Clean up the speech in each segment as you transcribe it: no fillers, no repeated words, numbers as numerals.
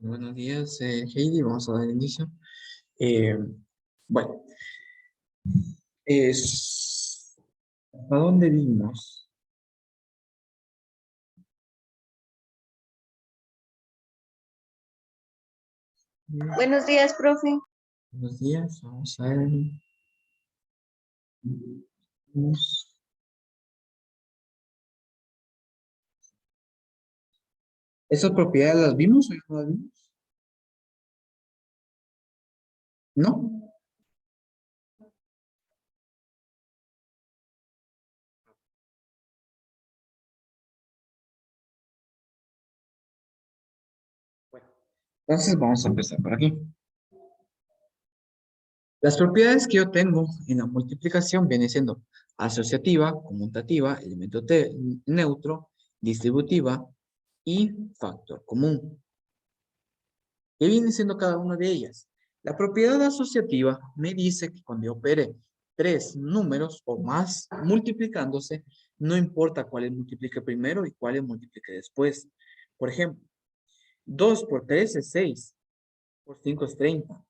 Buenos días, Heidi. Vamos a dar inicio. Eh, bueno, ¿a dónde vimos? Buenos días, profe. Buenos días, vamos a ver. ¿Esas propiedades las vimos o no las vimos? ¿No? Bueno, entonces vamos a empezar por aquí. Las propiedades que yo tengo en la multiplicación vienen siendo asociativa, conmutativa, elemento neutro, distributiva y factor común. ¿Qué viene siendo cada una de ellas? La propiedad asociativa me dice que cuando yo opere tres números o más multiplicándose, no importa cuáles multiplique primero y cuáles multiplique después. Por ejemplo, 2 por 3 es 6, por 5 es 30.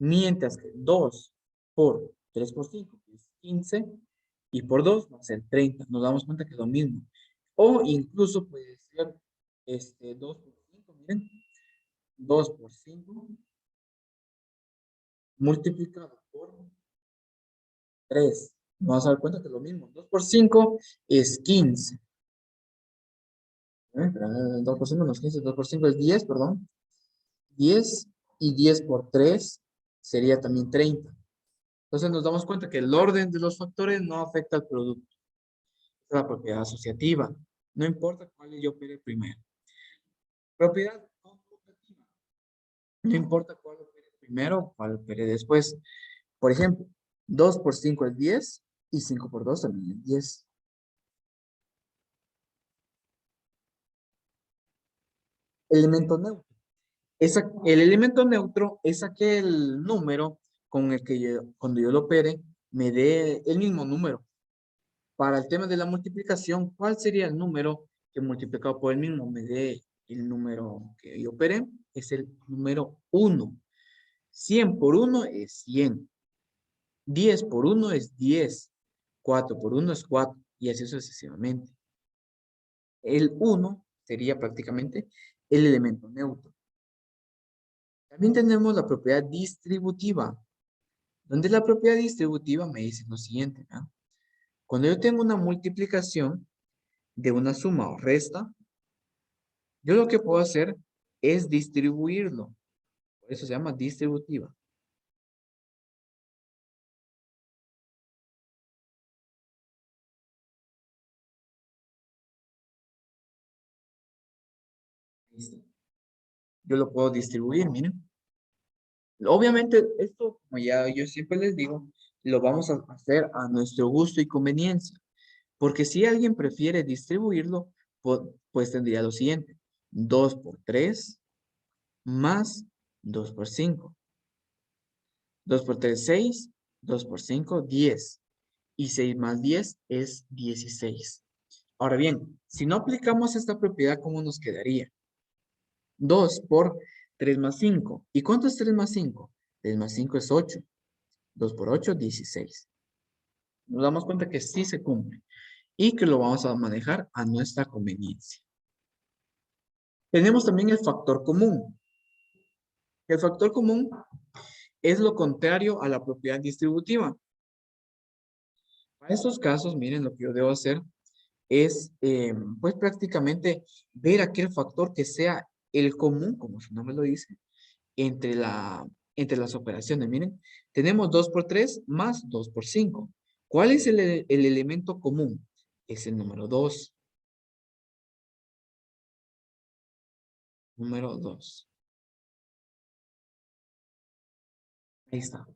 Mientras que 2 por 3 por 5 es 15 y por 2 va a ser 30. Nos damos cuenta que es lo mismo. O incluso puede ser 2 por 5, miren, 2 por 5 multiplicado por 3. Nos vamos a dar cuenta que es lo mismo. 2 por 5 es 15. 2 por 5 no es 15, 2 por 5 es 10, perdón. 10 y 10 por 3 sería también 30. Entonces nos damos cuenta que el orden de los factores no afecta al producto. Es la propiedad asociativa. No importa cuál yo opere primero. Propiedad conmutativa. No importa cuál opere primero o cuál opere después. Por ejemplo, 2 por 5 es 10 y 5 por 2 también es 10. Elemento neutro. El elemento neutro es aquel número con el que cuando yo lo opere, me dé el mismo número. Para el tema de la multiplicación, ¿cuál sería el número que multiplicado por el mismo me dé el número que yo operé? Es el número 1. 100 por 1 es 100. 10 por 1 es 10. 4 por 1 es 4. Y así sucesivamente. El 1 sería prácticamente el elemento neutro. También tenemos la propiedad distributiva, donde la propiedad distributiva me dice lo siguiente, ¿no? Cuando yo tengo una multiplicación de una suma o resta, yo lo que puedo hacer es distribuirlo. Por eso se llama distributiva. Yo lo puedo distribuir, miren. Obviamente, esto, como ya yo siempre les digo, lo vamos a hacer a nuestro gusto y conveniencia. Porque si alguien prefiere distribuirlo, pues tendría lo siguiente. 2 por 3 más 2 por 5. 2 por 3, 6. 2 por 5, 10. Y 6 más 10 es 16. Ahora bien, si no aplicamos esta propiedad, ¿cómo nos quedaría? 2 por 3 más 5. ¿Y cuánto es 3 más 5? 3 más 5 es 8. 2 por 8, 16. Nos damos cuenta que sí se cumple y que lo vamos a manejar a nuestra conveniencia. Tenemos también el factor común. El factor común es lo contrario a la propiedad distributiva. Para estos casos, miren, lo que yo debo hacer es, pues prácticamente ver aquel factor que sea el común, como su nombre lo dice, entre, entre las operaciones. Miren, tenemos 2 por 3 más 2 por 5. ¿Cuál es el elemento común? Es el número 2. Número 2. Ahí está.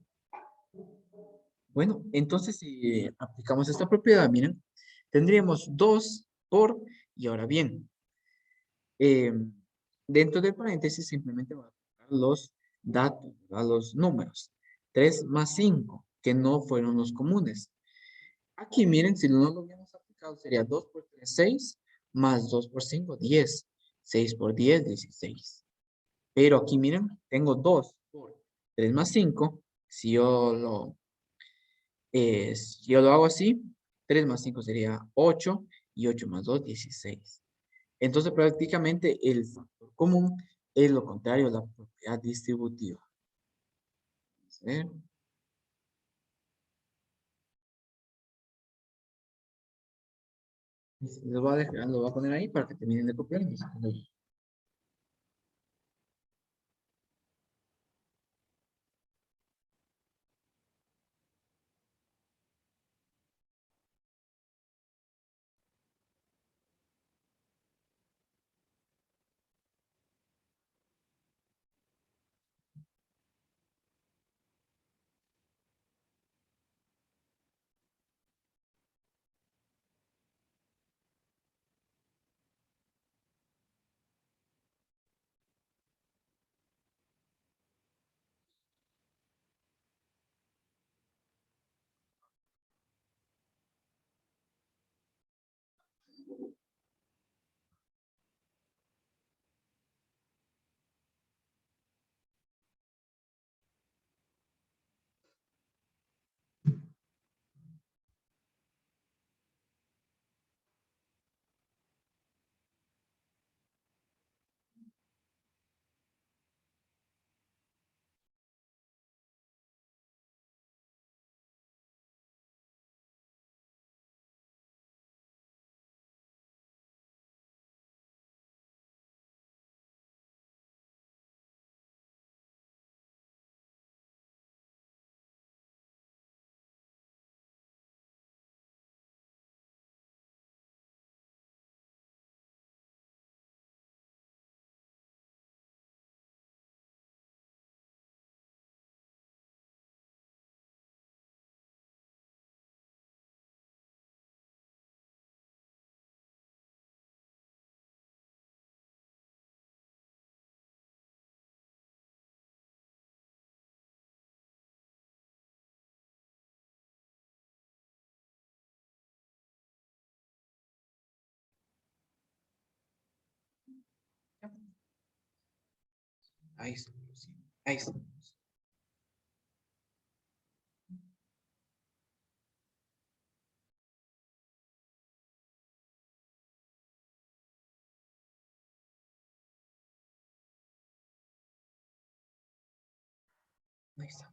Bueno, entonces si aplicamos esta propiedad, miren, tendríamos 2 por, y ahora bien, eh, dentro del paréntesis simplemente voy a colocar los datos, ¿verdad? Los números. 3 más 5, que no fueron los comunes. Aquí miren, si no lo hubiéramos aplicado, sería 2 por 3, 6, más 2 por 5, 10. 6 por 10, 16. Pero aquí miren, tengo 2 por 3 más 5. Si yo lo hago así, 3 más 5 sería 8 y 8 más 2, 16. Entonces prácticamente el factor común es lo contrario a la propiedad distributiva. Vamos a ver. Lo voy a poner ahí para que terminen de copiar. Ahí está. Sí, ahí está. Ahí está.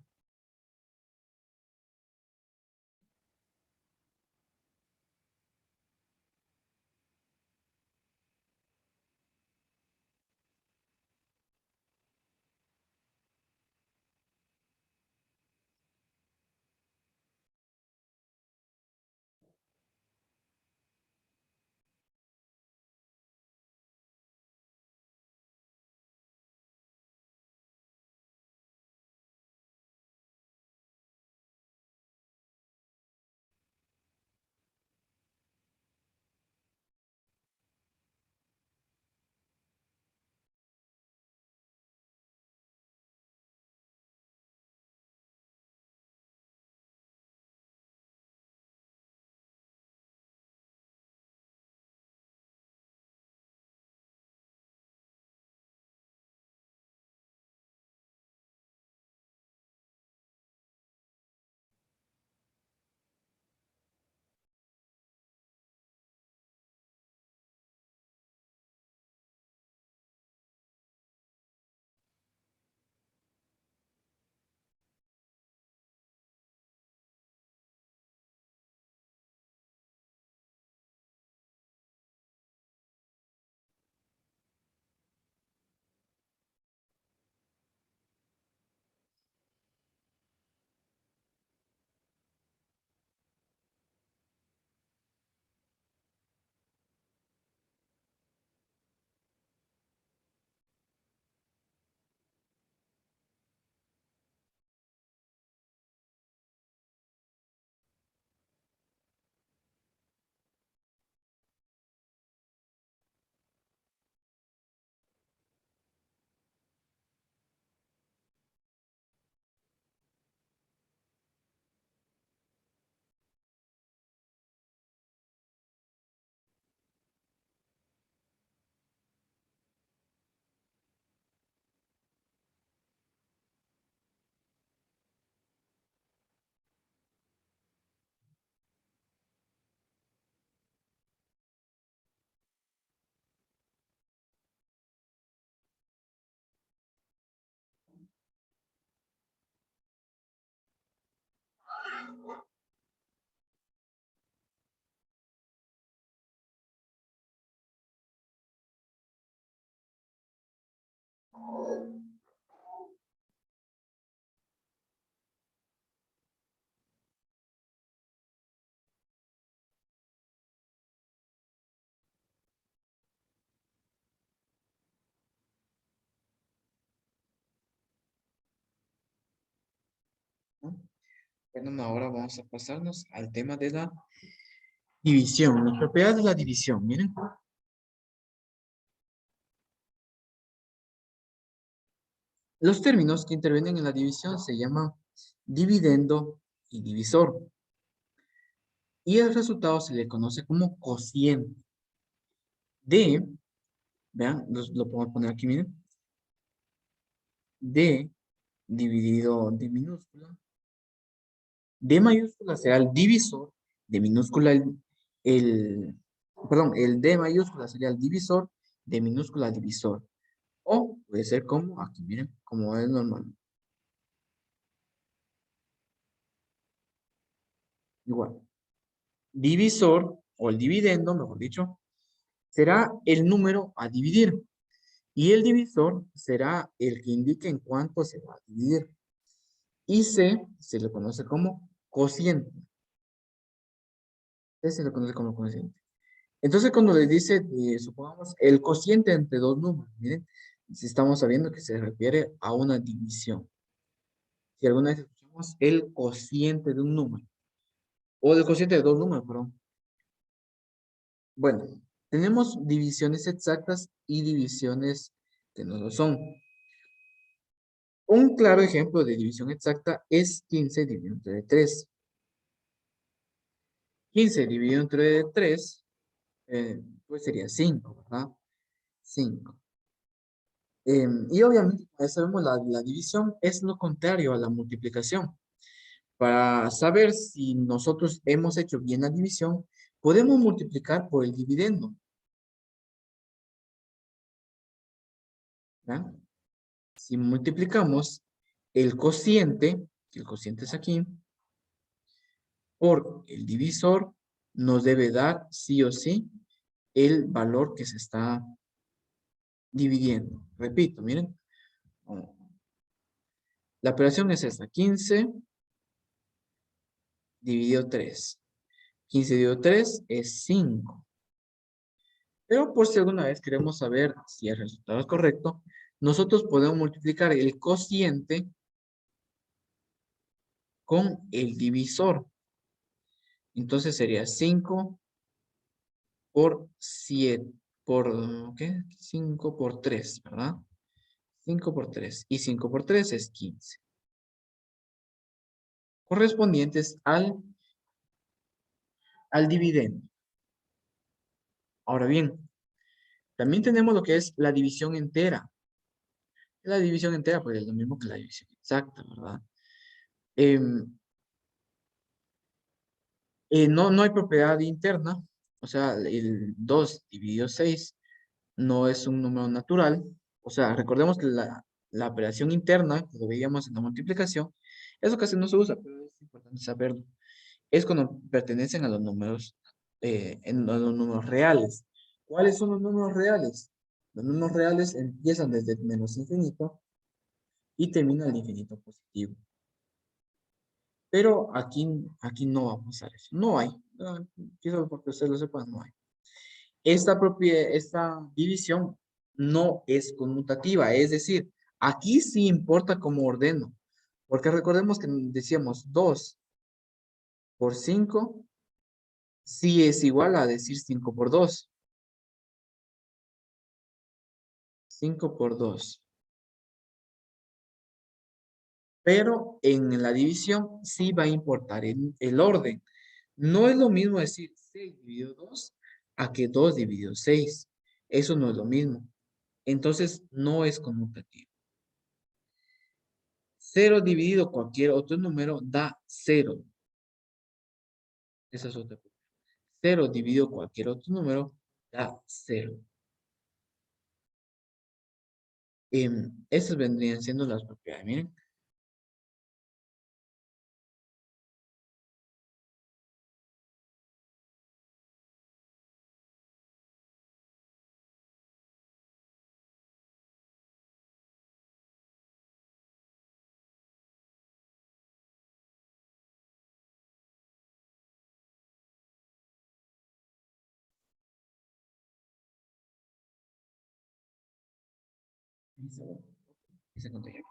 ¿No? Bueno, ahora vamos a pasarnos al tema de la división, las propiedades de la división, miren. Los términos que intervienen en la división se llaman dividendo y divisor. Y el resultado se le conoce como cociente de, vean, lo puedo poner aquí, miren, D dividido de minúscula. D mayúscula será el divisor, de minúscula perdón, el D mayúscula sería el divisor, de minúscula divisor. O puede ser como, aquí miren, como es normal. Igual. Divisor, o el dividendo, mejor dicho, será el número a dividir. Y el divisor será el que indique en cuánto se va a dividir. Y C se le conoce como cociente. C se le conoce como cociente. Entonces, cuando les dice, supongamos, el cociente entre dos números, miren, si estamos sabiendo que se refiere a una división. Si alguna vez escuchamos el cociente de un número, o el cociente de dos números, perdón. Bueno, tenemos divisiones exactas y divisiones que no lo son. Un claro ejemplo de división exacta es 15 dividido entre 3. 15 dividido entre 3, pues sería 5, ¿verdad? 5. Y obviamente, ya sabemos, la división es lo contrario a la multiplicación. Para saber si nosotros hemos hecho bien la división, podemos multiplicar por el dividendo. ¿Verdad? Si multiplicamos el cociente, que el cociente es aquí, por el divisor, nos debe dar sí o sí el valor que se está dividiendo. Repito, miren. La operación es esta, 15 dividido 3. 15 dividido 3 es 5. Pero por si alguna vez queremos saber si el resultado es correcto, nosotros podemos multiplicar el cociente con el divisor. Entonces sería 5 por 7, ¿qué? 5 por 3, ¿verdad? 5 por 3. Y 5 por 3 es 15. Correspondientes al dividendo. Ahora bien, también tenemos lo que es la división entera. La división entera, pues es lo mismo que la división exacta, ¿verdad? No hay propiedad interna, o sea, el 2 dividido 6 no es un número natural. O sea, recordemos que la operación interna, que lo veíamos en la multiplicación, eso casi no se usa, pero es importante saberlo. Es cuando pertenecen a los números, a los números reales. ¿Cuáles son los números reales? Los números reales empiezan desde menos infinito y terminan al infinito positivo. Pero aquí no va a pasar eso. No hay. Quizás porque ustedes lo sepan, no hay. Esta división no es conmutativa. Es decir, aquí sí importa cómo ordeno. Porque recordemos que decíamos 2 por 5 sí es igual a decir 5 por 2. 5 por 2. Pero en la división sí va a importar el orden. No es lo mismo decir 6 dividido 2 a que 2 dividido 6. Eso no es lo mismo. Entonces, no es conmutativo. 0 dividido cualquier otro número da 0. Esa es otra. 0 dividido cualquier otro número da 0. Esas vendrían siendo las propiedades. Miren. Ese conté yo.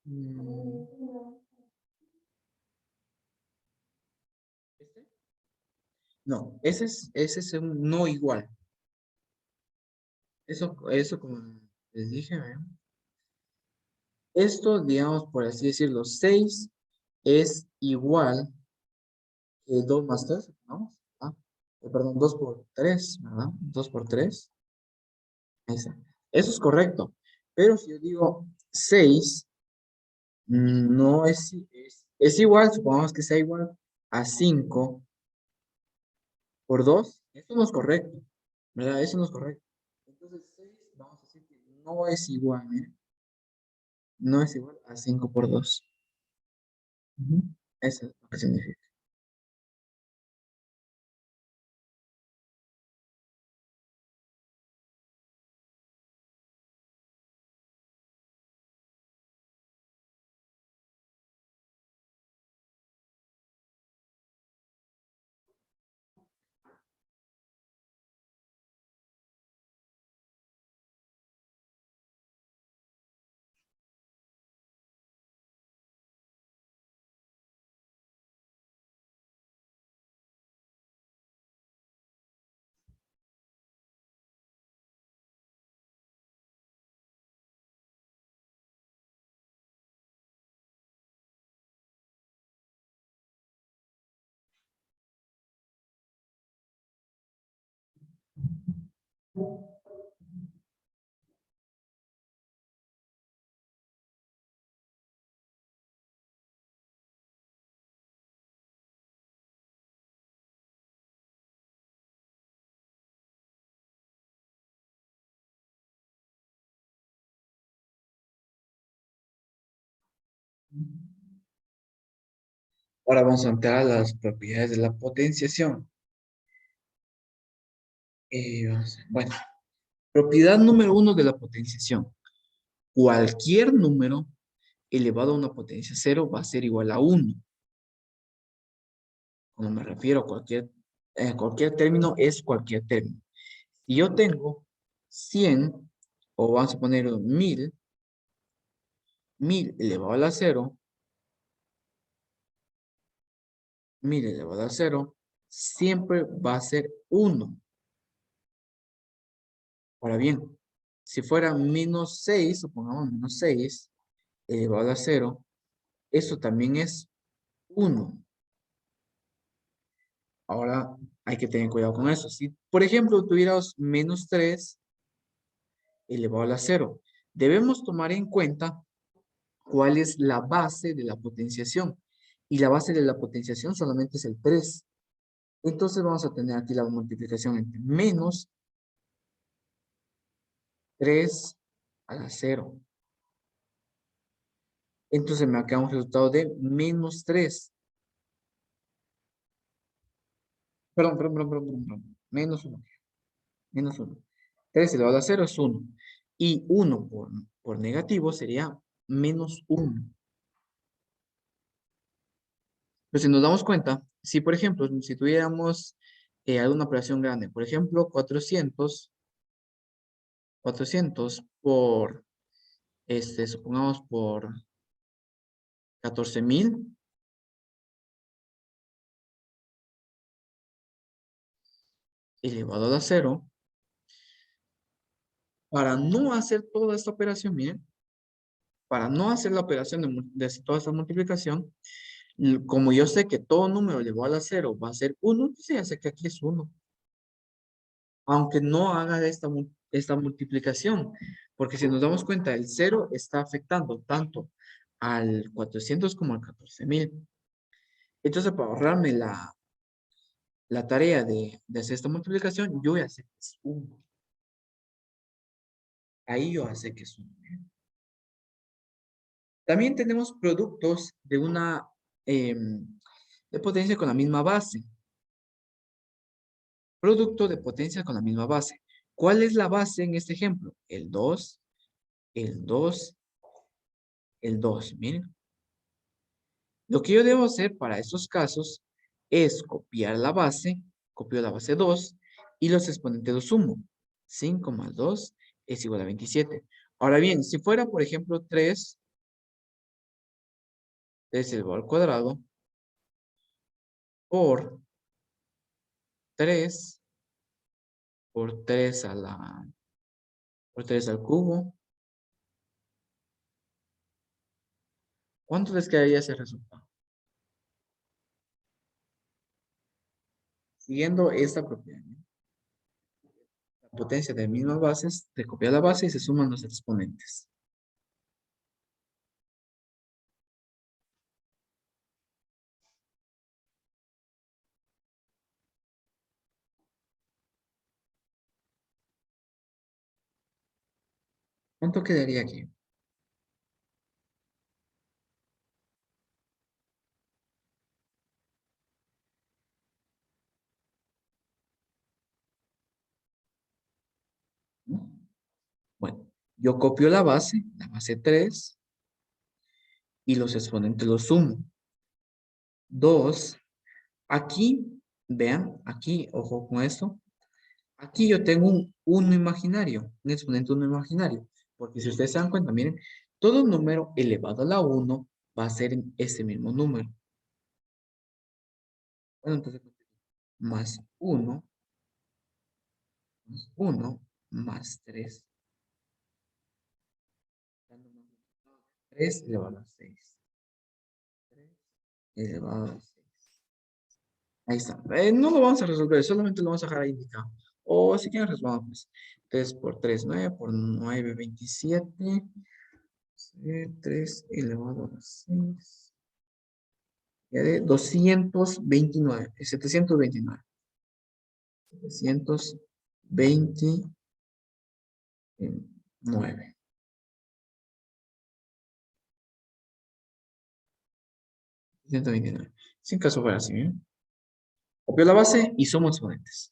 Mm, ¿este? No, ese es un no igual. Eso como les dije, ¿vean? Esto, digamos, por así decirlo, 6 es igual que 2 más 3, ¿no? Ah, perdón, 2 por 3, ¿verdad? 2 por 3. Ahí está. Eso es correcto. Pero si yo digo 6, no es igual, supongamos que sea igual a 5 por 2. Eso no es correcto, ¿verdad? Eso no es correcto. Entonces 6, vamos a decir que no es igual, ¿eh? No es igual a 5 por 2. Ujú. Eso es lo que significa. Ahora vamos a entrar a las propiedades de la potenciación. Bueno, propiedad número 1 de la potenciación. Cualquier número elevado a una potencia cero va a ser igual a 1. Cuando me refiero a cualquier término, es cualquier término. Si yo tengo 100, o vamos a poner 1000, 1000 elevado a la 0, 1000 elevado a 0, siempre va a ser 1. Ahora bien, si fuera menos 6, supongamos menos 6 elevado a 0, eso también es 1. Ahora hay que tener cuidado con eso. Si, por ejemplo, tuviéramos menos 3 elevado a la 0, debemos tomar en cuenta cuál es la base de la potenciación. Y la base de la potenciación solamente es el 3. Entonces vamos a tener aquí la multiplicación entre menos 3 a la 0. Entonces me queda un resultado de menos 3. Perdón. Menos 1. Menos 1. 3 elevado a 0 es 1. Y 1 por negativo sería menos 1. Pero si nos damos cuenta, si por ejemplo, si tuviéramos alguna operación grande, por ejemplo, 400 por, supongamos por 14,000 elevado a la 0, para no hacer toda esta operación, miren, para no hacer la operación de toda esta multiplicación, como yo sé que todo número elevado a la 0 va a ser 1, pues ya sé que aquí es 1. Aunque no haga esta multiplicación, porque si nos damos cuenta, el 0 está afectando tanto al 400 como al 14,000. Entonces, para ahorrarme la tarea de hacer esta multiplicación, yo ya sé que es 1. Ahí yo ya sé que es 1. También tenemos productos de una de potencia con la misma base. Producto de potencia con la misma base. ¿Cuál es la base en este ejemplo? El 2, el 2, el 2. Miren. Lo que yo debo hacer para estos casos es copiar la base, copio la base 2 y los exponentes los sumo. 5 más 2 es igual a 27. Ahora bien, si fuera, por ejemplo, 3 elevado al cuadrado por 3 por 3 por 3 al cubo, ¿cuánto les quedaría ese resultado? Siguiendo esta propiedad, ¿no? La potencia de mismas bases, se copia la base y se suman los exponentes. ¿Cuánto quedaría aquí? ¿No? Bueno, yo copio la base 3, y los exponentes los sumo. 2, aquí, vean, aquí, ojo con esto, aquí yo tengo un 1 imaginario, un exponente 1 imaginario, porque si ustedes se dan cuenta, miren, todo número elevado a la 1 va a ser ese mismo número. Bueno, entonces, más 1, más 1, más 3. 3 elevado a 6. 3 elevado a 6. Ahí está. No lo vamos a resolver, solamente lo vamos a dejar ahí indicado. O si quieren resolvamos, pues. 3 por 3, 9, por 9, 27. 3 elevado a 6. Ya de 229, 729. 729. 129. Sin caso fuera así, ¿eh? Copio la base y sumo exponentes.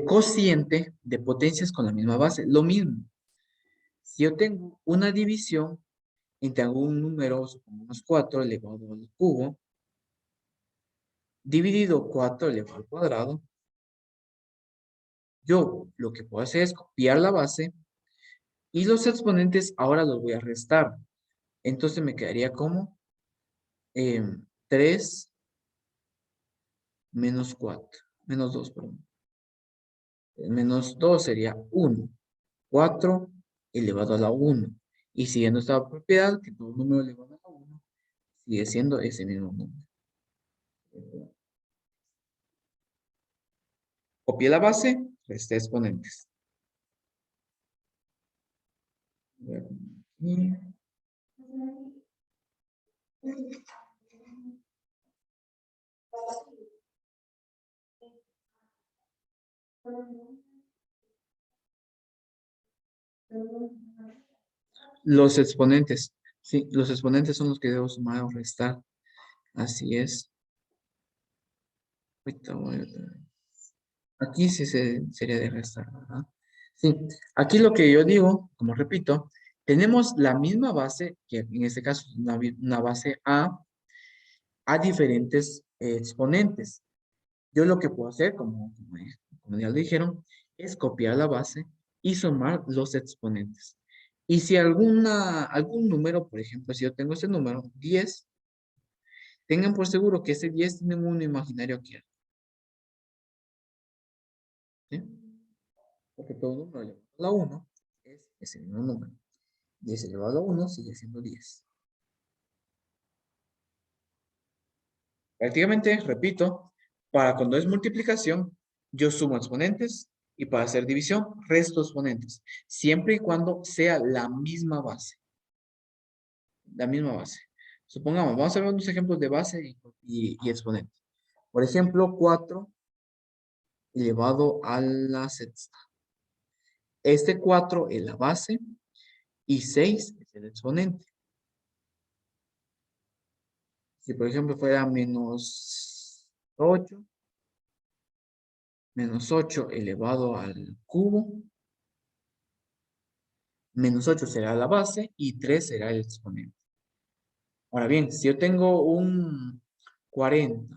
Cociente de potencias con la misma base. Lo mismo. Si yo tengo una división entre algún número, supongamos 4 elevado al cubo, dividido 4 elevado al cuadrado, yo lo que puedo hacer es copiar la base y los exponentes ahora los voy a restar. Entonces me quedaría como 3 menos 4, menos 2, perdón. Menos 2 sería 1. 4 elevado a la 1. Y siguiendo esta propiedad, que todo número elevado a la 1 sigue siendo ese mismo número. Copié la base, resté exponentes. Los exponentes. Sí, los exponentes son los que debo sumar o restar. Así es. Ahorita voy aquí sí sería de restar, ¿verdad? Sí, aquí lo que yo digo, como repito, tenemos la misma base, que en este caso es una base a diferentes exponentes. Yo lo que puedo hacer, como ya lo dijeron, es copiar la base y sumar los exponentes. Y si algún número, por ejemplo, si yo tengo este número, 10, tengan por seguro que ese 10 tiene un imaginario aquí. ¿Sí? Porque todo número elevado a la 1 es ese mismo número. 10 elevado a 1 sigue siendo 10. Prácticamente, repito, para cuando es multiplicación, yo sumo exponentes y para hacer división, resto exponentes. Siempre y cuando sea la misma base. La misma base. Supongamos, vamos a ver unos ejemplos de base y exponente. Por ejemplo, 4 elevado a la sexta. Este 4 es la base y 6 es el exponente. Si por ejemplo fuera menos 8 elevado al cubo, menos 8 será la base y 3 será el exponente. Ahora bien, si yo tengo un 40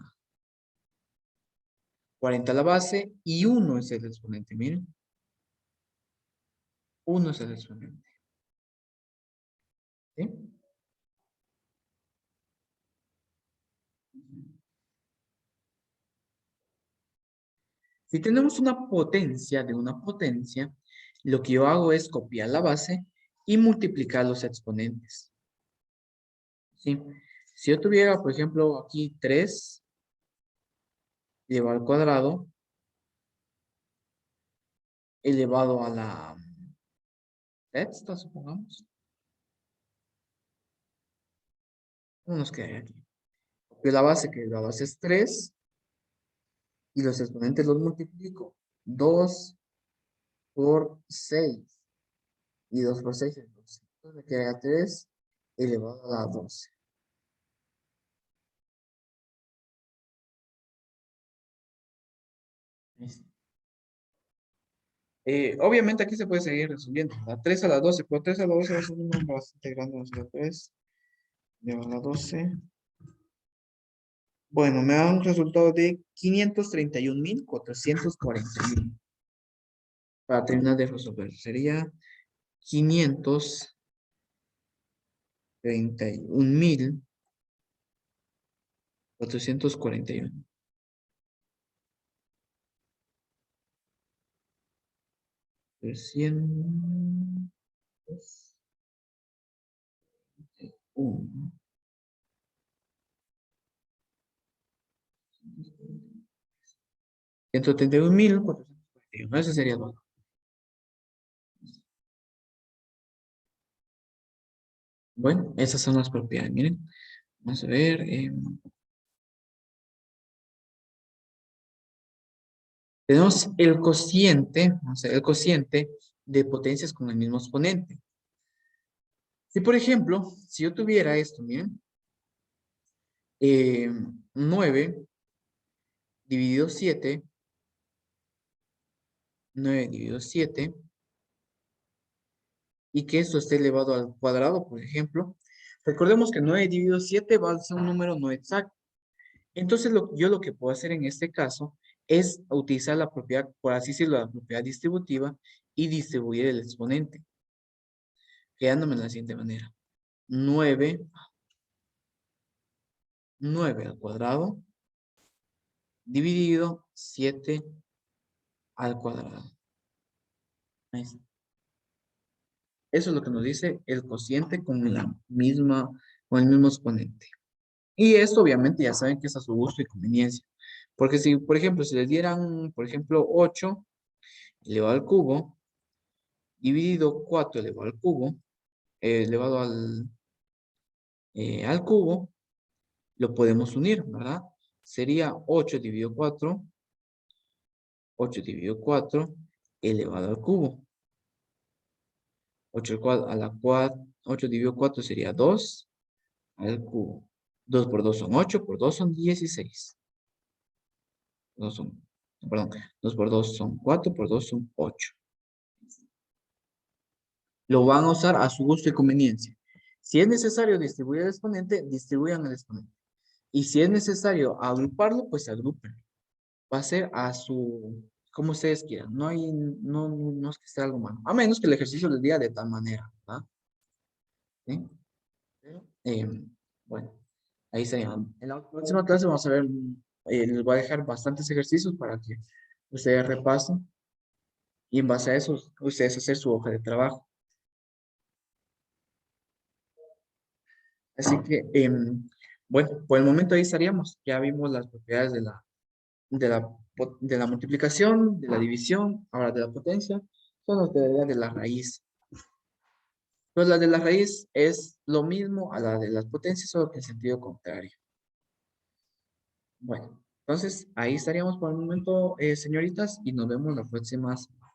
la base y 1 es el exponente, miren. 1 es el exponente. ¿Sí? Si tenemos una potencia de una potencia, lo que yo hago es copiar la base y multiplicar los exponentes. ¿Sí? Si yo tuviera, por ejemplo, aquí 3 elevado al cuadrado, elevado a la sexta, supongamos. ¿Cómo nos queda aquí? Copio la base, que la base es 3, y los exponentes los multiplico. 2 por 6, y 2 por 6 es 12. Entonces me queda 3 elevado a la 12. Listo. Obviamente aquí se puede seguir resolviendo, ¿verdad? 3 a la 12, pero 3 a la 12 es un número bastante grande, no sé, 3 elevado a la 12. Bueno, me da un resultado de 531.441. Para terminar de resolver, sería 531.441. 301. 171.441. Ese sería todo. Bueno, esas son las propiedades. Miren, vamos a ver. Tenemos el cociente, vamos a ver, el cociente de potencias con el mismo exponente. Si, por ejemplo, si yo tuviera esto, miren, 9 dividido 7, 9 dividido 7, y que esto esté elevado al cuadrado, por ejemplo, recordemos que 9 dividido 7 va a ser un número no exacto. Entonces, yo lo que puedo hacer en este caso es utilizar la propiedad, por así decirlo, la propiedad distributiva y distribuir el exponente, quedándome de la siguiente manera. 9 9 al cuadrado dividido 7 al cuadrado. Ahí está. Eso es lo que nos dice el cociente con la misma, con el mismo exponente. Y esto obviamente ya saben que es a su gusto y conveniencia. Porque si, por ejemplo, si les dieran, por ejemplo, 8 elevado al cubo, dividido 4 elevado al cubo, elevado al cubo, lo podemos unir, ¿verdad? Sería 8 dividido 4, 8 dividido 4 elevado al cubo. 8 a la 4, 8 dividido 4 sería 2 al cubo. 2 por 2 son 8, por 2 son 16. 2 son, perdón, 2 por 2 son 4, por 2 son 8. Lo van a usar a su gusto y conveniencia. Si es necesario distribuir el exponente, distribuyan el exponente. Y si es necesario agruparlo, pues agrupen. Va a ser a su, como ustedes quieran. No hay, no es que sea algo malo. A menos que el ejercicio les diga de tal manera, ¿verdad? ¿Sí? Pero, bueno, ahí sería. En la próxima clase vamos a ver, les voy a dejar bastantes ejercicios para que ustedes repasen y en base a eso, ustedes hacer su hoja de trabajo. Así que, bueno, por el momento ahí estaríamos. Ya vimos las propiedades de la multiplicación, de la división, ahora de la potencia, son las de la raíz. Pues la de la raíz es lo mismo a la de las potencias, solo que en sentido contrario. Bueno, entonces ahí estaríamos por el momento, señoritas, y nos vemos la próxima semana.